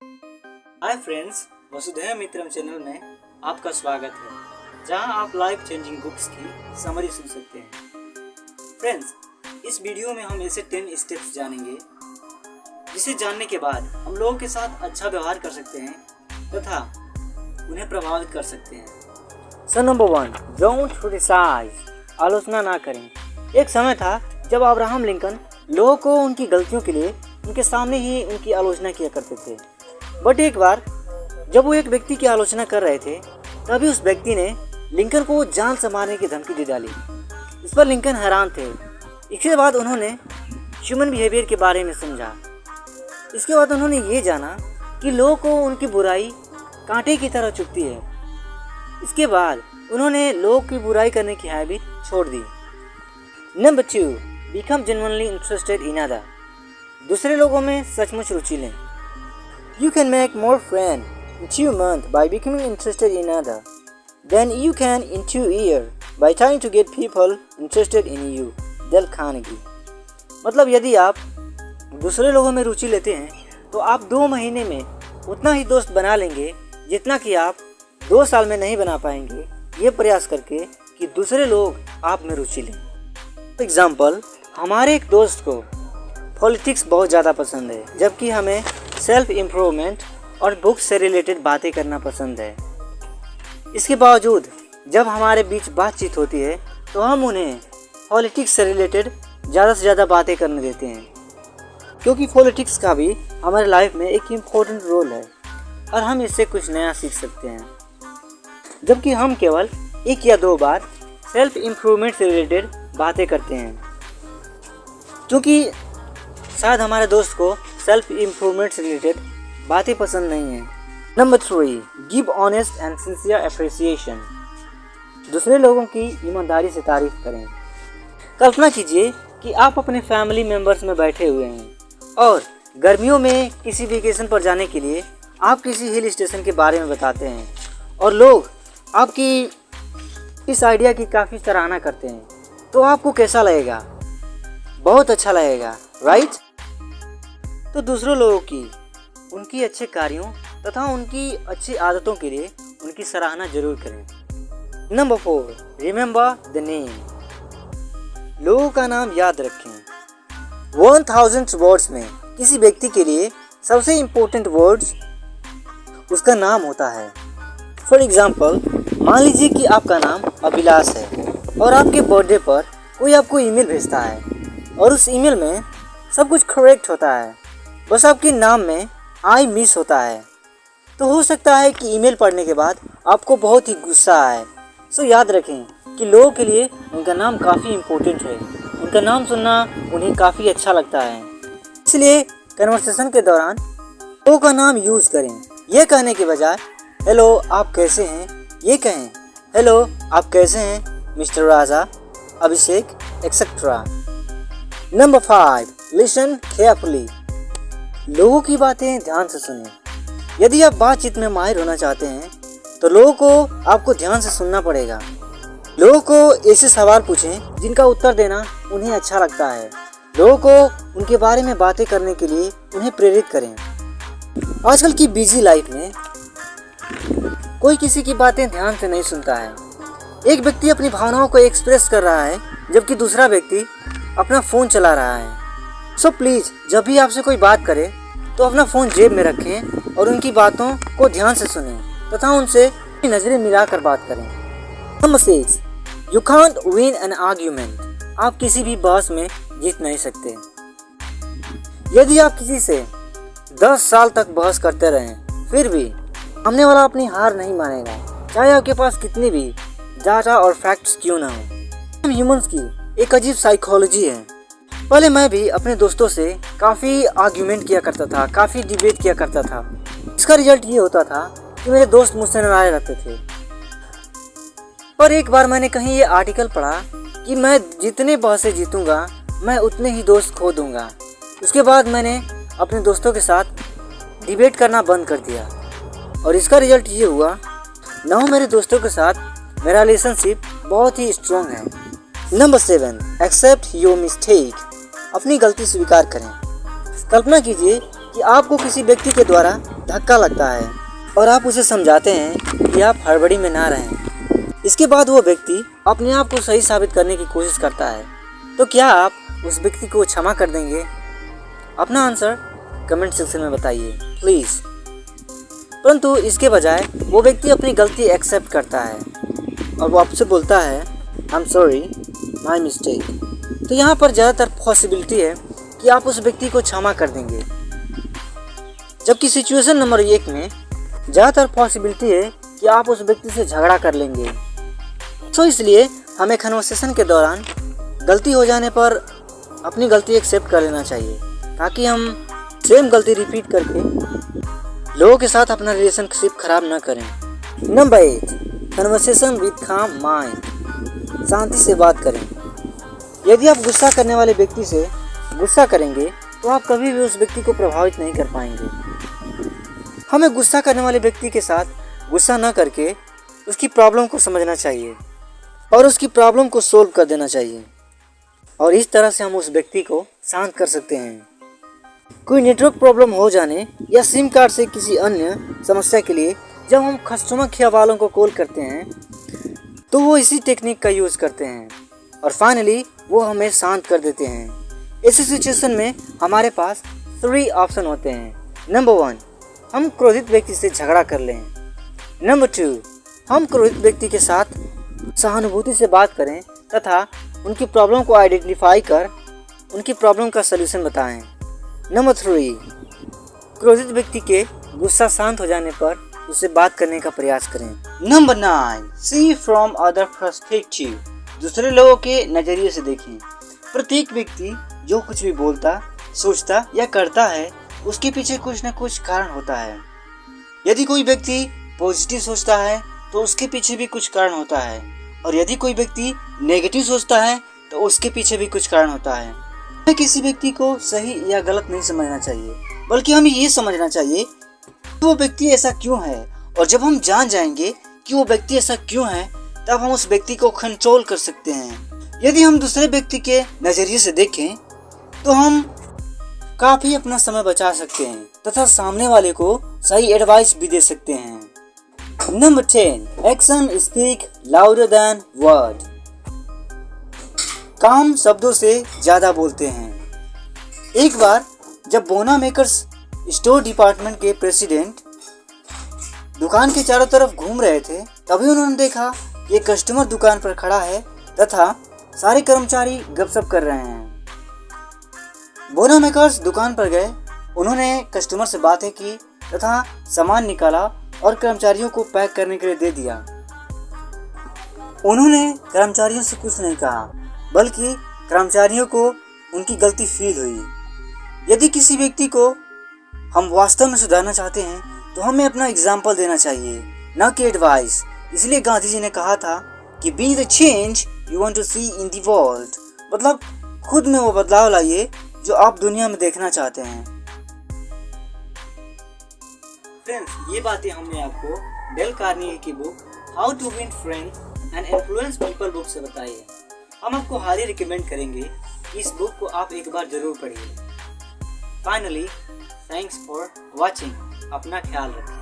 Hi friends, वसुधैव मित्रम channel में आपका स्वागत है, जहां आप लाइफ चेंजिंग बुक्स की समरी सुन सकते हैं। फ्रेंड्स, इस वीडियो में हम ऐसे 10 स्टेप्स जानेंगे जिसे जानने के बाद हम लोगों के साथ अच्छा व्यवहार कर सकते हैं तथा उन्हें प्रभावित कर सकते हैं। सो नंबर 1, डोंट क्रिटिसाइज, आलोचना ना करें। एक समय था जब अब्राहम लिंकन लोगों को उनकी गलतियों के लिए उनके सामने ही उनकी आलोचना किया करते थे। बट एक बार जब वो एक व्यक्ति की आलोचना कर रहे थे, तभी उस व्यक्ति ने लिंकन को जान से मारने की धमकी दे डाली। इस पर लिंकन हैरान थे। इसके बाद उन्होंने ह्यूमन बिहेवियर के बारे में समझा। इसके बाद उन्होंने ये जाना कि लोगों को उनकी बुराई कांटे की तरह चुभती है। इसके बाद उन्होंने लोगों की बुराई करने की हैबिट छोड़ दी। Number 2, become genuinely interested in other, दूसरे लोगों में सचमुच रुचि लें। You can make more friends in 2 months by becoming interested in other than you can in 2 years by trying to get people interested in you. Dale Carnegie. मतलब यदि आप दूसरे लोगों में रुचि लेते हैं तो आप 2 महीने में उतना ही दोस्त बना लेंगे जितना कि आप 2 साल में नहीं बना पाएंगे, ये प्रयास करके कि दूसरे लोग आप में रुचि लें। एग्जाम्पल, हमारे एक दोस्त को पॉलिटिक्स बहुत ज़्यादा पसंद है, जबकि हमें सेल्फ इम्प्रूवमेंट और बुक्स से रिलेटेड बातें करना पसंद है। इसके बावजूद जब हमारे बीच बातचीत होती है तो हम उन्हें पॉलिटिक्स से रिलेटेड ज़्यादा से ज़्यादा बातें करने देते हैं, क्योंकि पॉलिटिक्स का भी हमारे लाइफ में एक इम्पोर्टेंट रोल है और हम इससे कुछ नया सीख सकते हैं। जबकि हम केवल 1 या 2 बार सेल्फ इम्प्रूवमेंट से रिलेटेड बातें करते हैं, क्योंकि शायद हमारे दोस्त को सेल्फ इम्प्रूवमेंट से रिलेटेड बातें पसंद नहीं हैं। Number 3, give honest and sincere appreciation, दूसरे लोगों की ईमानदारी से तारीफ करें। कल्पना कीजिए कि आप अपने फैमिली मेम्बर्स में बैठे हुए हैं और गर्मियों में किसी वेकेशन पर जाने के लिए आप किसी हिल स्टेशन के बारे में बताते हैं और लोग आपकी इस आइडिया की काफ़ी सराहना करते हैं, तो आपको कैसा लगेगा? बहुत अच्छा लगेगा, राइट? तो दूसरों लोगों की उनकी अच्छे कार्यों तथा उनकी अच्छी आदतों के लिए उनकी सराहना जरूर करें। नंबर 4, रिमेंबर द नेम, लोगों का नाम याद रखें। 1000 वर्ड्स में किसी व्यक्ति के लिए सबसे इम्पोर्टेंट वर्ड्स उसका नाम होता है। फॉर एग्जाम्पल, मान लीजिए कि आपका नाम अभिलाष है और आपके बर्थडे पर कोई आपको ईमेल भेजता है और उस ईमेल में सब कुछ करेक्ट होता है, बस आपके नाम में आई मिस होता है। तो हो सकता है कि ईमेल पढ़ने के बाद आपको बहुत ही गुस्सा आए। सो याद रखें कि लोगों के लिए उनका नाम काफ़ी इम्पोर्टेंट है, उनका नाम सुनना उन्हें काफ़ी अच्छा लगता है। इसलिए कन्वर्सेशन के दौरान लोगों का नाम यूज़ करें। यह कहने के बजाय हेलो आप कैसे हैं, ये कहें हेलो आप कैसे हैं मिस्टर राजा, अभिषेक, एक्सेट्रा। नंबर 5, लिसन केयरफुली, लोगों की बातें ध्यान से सुनें। यदि आप बातचीत में माहिर होना चाहते हैं तो लोगों को आपको ध्यान से सुनना पड़ेगा। लोगों को ऐसे सवाल पूछें जिनका उत्तर देना उन्हें अच्छा लगता है। लोगों को उनके बारे में बातें करने के लिए उन्हें प्रेरित करें। आजकल की बिजी लाइफ में कोई किसी की बातें ध्यान से नहीं सुनता है। एक व्यक्ति अपनी भावनाओं को एक्सप्रेस कर रहा है जबकि दूसरा व्यक्ति अपना फ़ोन चला रहा है। सो प्लीज़, जब भी आपसे कोई बात करे तो अपना फ़ोन जेब में रखें और उनकी बातों को ध्यान से सुनें तथा उनसे नज़रें मिलाकर बात करें। Number 6, you can't win an argument, आप किसी भी बहस में जीत नहीं सकते। यदि आप किसी से 10 साल तक बहस करते रहें फिर भी सामने वाला अपनी हार नहीं मानेगा, चाहे आपके पास कितनी भी डाटा और फैक्ट्स क्यों ना हो। हम ह्यूमंस की एक अजीब साइकोलॉजी है। पहले मैं भी अपने दोस्तों से काफ़ी आर्ग्यूमेंट किया करता था, काफ़ी डिबेट किया करता था। इसका रिजल्ट ये होता था कि मेरे दोस्त मुझसे नाराज रहते थे। पर एक बार मैंने कहीं ये आर्टिकल पढ़ा कि मैं जितने बहसें जीतूंगा मैं उतने ही दोस्त खो दूंगा। उसके बाद मैंने अपने दोस्तों के साथ डिबेट करना बंद कर दिया और इसका रिजल्ट ये हुआ, नाउ मेरे दोस्तों के साथ मेरा रिलेशनशिप बहुत ही स्ट्रॉन्ग है। नंबर 7, एक्सेप्ट योर मिस्टेक, अपनी गलती स्वीकार करें। कल्पना कीजिए कि आपको किसी व्यक्ति के द्वारा धक्का लगता है और आप उसे समझाते हैं कि आप हड़बड़ी में ना रहें। इसके बाद वो व्यक्ति अपने आप को सही साबित करने की कोशिश करता है, तो क्या आप उस व्यक्ति को क्षमा कर देंगे? अपना आंसर कमेंट सेक्शन में बताइए प्लीज़। परंतु इसके बजाय वो व्यक्ति अपनी गलती एक्सेप्ट करता है और वो आपसे बोलता है I am sorry, my mistake. तो यहाँ पर ज़्यादातर पॉसिबिलिटी है कि आप उस व्यक्ति को क्षमा कर देंगे, जबकि सिचुएशन नंबर 1 में ज़्यादातर पॉसिबिलिटी है कि आप उस व्यक्ति से झगड़ा कर लेंगे। तो इसलिए हमें कन्वर्सेशन के दौरान गलती हो जाने पर अपनी गलती एक्सेप्ट कर लेना चाहिए, ताकि हम सेम गलती रिपीट करके लोगों के साथ अपना रिलेशनशिप खराब ना करें। Number 8, conversation with calm mind. शांति से बात करें। यदि आप गुस्सा करने वाले व्यक्ति से गुस्सा करेंगे तो आप कभी भी उस व्यक्ति को प्रभावित नहीं कर पाएंगे। हमें गुस्सा करने वाले व्यक्ति के साथ गुस्सा न करके उसकी प्रॉब्लम को समझना चाहिए और उसकी प्रॉब्लम को सोल्व कर देना चाहिए, और इस तरह से हम उस व्यक्ति को शांत कर सकते हैं। कोई नेटवर्क प्रॉब्लम हो जाने या सिम कार्ड से किसी अन्य समस्या के लिए जब हम कस्टमर केयर वालों को कॉल करते हैं तो वो इसी टेक्निक का यूज़ करते हैं और फाइनली वो हमें शांत कर देते हैं। ऐसी सिचुएशन में हमारे पास 3 ऑप्शन होते हैं। नंबर 1, हम क्रोधित व्यक्ति से झगड़ा कर लें। नंबर 2, हम क्रोधित व्यक्ति के साथ सहानुभूति से बात करें तथा उनकी प्रॉब्लम को आइडेंटिफाई कर उनकी प्रॉब्लम का सलूशन बताएं। नंबर 3, क्रोधित व्यक्ति के गुस्सा शांत हो जाने पर उससे बात करने का प्रयास करें। Number 9, see from other perspective. दूसरे लोगों के नज़रिए से देखें। प्रत्येक व्यक्ति जो कुछ भी बोलता, सोचता या करता है उसके पीछे कुछ न कुछ कारण होता है। यदि कोई व्यक्ति पॉजिटिव सोचता है तो उसके पीछे भी कुछ कारण होता है, और यदि कोई व्यक्ति नेगेटिव सोचता है तो उसके पीछे भी कुछ कारण होता है। हमें किसी व्यक्ति को सही या गलत नहीं समझना चाहिए, बल्कि हमें ये समझना चाहिए कि वो व्यक्ति ऐसा क्यों है, और जब हम जान जाएंगे कि वो व्यक्ति ऐसा क्यों है तब हम उस व्यक्ति को कंट्रोल कर सकते हैं। यदि हम दूसरे व्यक्ति के नज़रिए से देखें तो हम काफ़ी अपना समय बचा सकते हैं तथा सामने वाले को सही एडवाइस भी दे सकते हैं। Number 10, action speak louder than word. काम शब्दों से ज़्यादा बोलते हैं। एक बार जब बोना मेकर्स स्टोर डिपार्टमेंट के प्रेसिडेंट दुकान के चारों तरफ घूम रहे थे, तभी उन्होंने देखा कि कस्टमर दुकान पर खड़ा है तथा सारे कर्मचारी गपशप कर रहे हैं। बोना मेकर्स दुकान पर गए, उन्होंने कस्टमर से बातें की तथा सामान निकाला और कर्मचारियों को पैक करने के लिए दे दिया। उन्होंने कर्मचारियों से कुछ नहीं कहा, बल्कि कर्मचारियों को उनकी गलती फील हुई। यदि किसी व्यक्ति को हम वास्तव में सुधारना चाहते हैं तो हमें अपना एग्जाम्पल देना चाहिए, न कि एडवाइस। इसलिए गांधी जी ने कहा था कि be the change you want to see in the world, मतलब खुद में वो बदलाव लाइए जो आप दुनिया में देखना चाहते हैं। फ्रेंड्स, ये बातें हमने आपको डेल कार्नेगी की book how to win friends and influence people book से बताई है। हम आपको हाईली रिकमेंड करेंगे कि इस बुक को आप एक बार जरूर पढ़िए। Finally, thanks for watching. अपना ख्याल रखें।